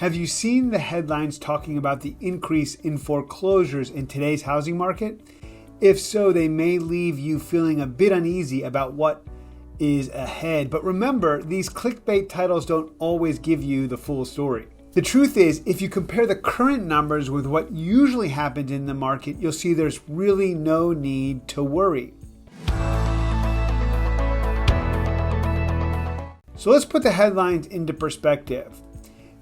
Have you seen the headlines talking about the increase in foreclosures in today's housing market? If so, they may leave you feeling a bit uneasy about what is ahead. But remember, these clickbait titles don't always give you the full story. The truth is, if you compare the current numbers with what usually happens in the market, you'll see there's really no need to worry. So let's put the headlines into perspective.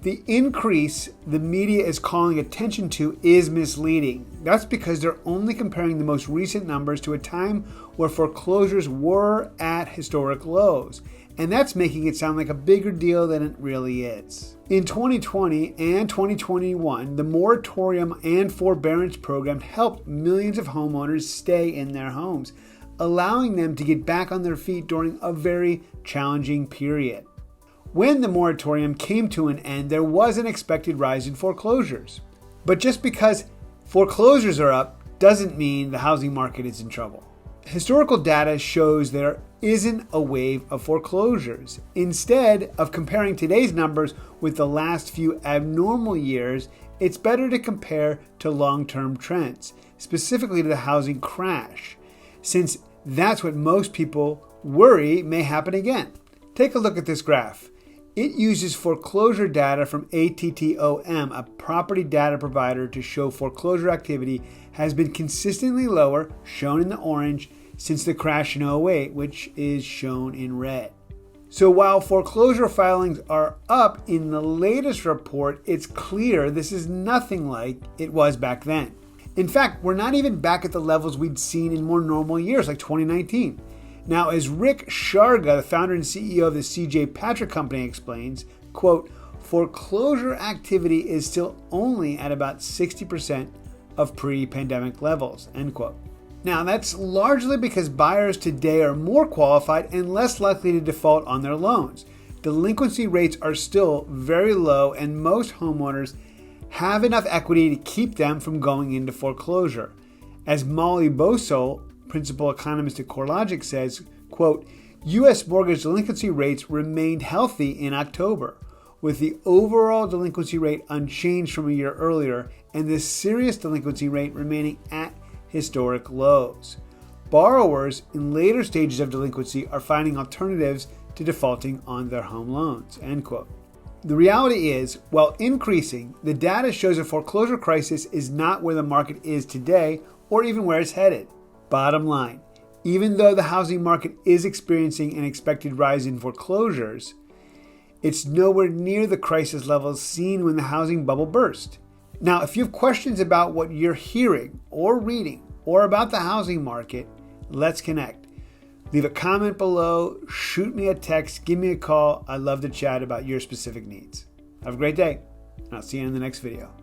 The increase the media is calling attention to is misleading. That's because they're only comparing the most recent numbers to a time where foreclosures were at historic lows. And that's making it sound like a bigger deal than it really is. In 2020 and 2021, the moratorium and forbearance program helped millions of homeowners stay in their homes, allowing them to get back on their feet during a very challenging period. When the moratorium came to an end, there was an expected rise in foreclosures. But just because foreclosures are up doesn't mean the housing market is in trouble. Historical data shows there isn't a wave of foreclosures. Instead of comparing today's numbers with the last few abnormal years, it's better to compare to long-term trends, specifically to the housing crash, since that's what most people worry may happen again. Take a look at this graph. It uses foreclosure data from ATTOM, a property data provider, to show foreclosure activity has been consistently lower, shown in the orange, since the crash in 2008, which is shown in red. So while foreclosure filings are up in the latest report, it's clear this is nothing like it was back then. In fact, we're not even back at the levels we'd seen in more normal years like 2019. Now, as Rick Sharga, the founder and CEO of the C.J. Patrick Company, explains, quote, foreclosure activity is still only at about 60% of pre-pandemic levels, end quote. Now, that's largely because buyers today are more qualified and less likely to default on their loans. Delinquency rates are still very low, and most homeowners have enough equity to keep them from going into foreclosure. As Molly Bosol, principal economist at CoreLogic, says, quote, U.S. mortgage delinquency rates remained healthy in October, with the overall delinquency rate unchanged from a year earlier and the serious delinquency rate remaining at historic lows. Borrowers in later stages of delinquency are finding alternatives to defaulting on their home loans, end quote. The reality is, while increasing, the data shows a foreclosure crisis is not where the market is today or even where it's headed. Bottom line, even though the housing market is experiencing an expected rise in foreclosures, it's nowhere near the crisis levels seen when the housing bubble burst. Now, if you have questions about what you're hearing or reading or about the housing market, let's connect. Leave a comment below, shoot me a text, give me a call. I'd love to chat about your specific needs. Have a great day, and I'll see you in the next video.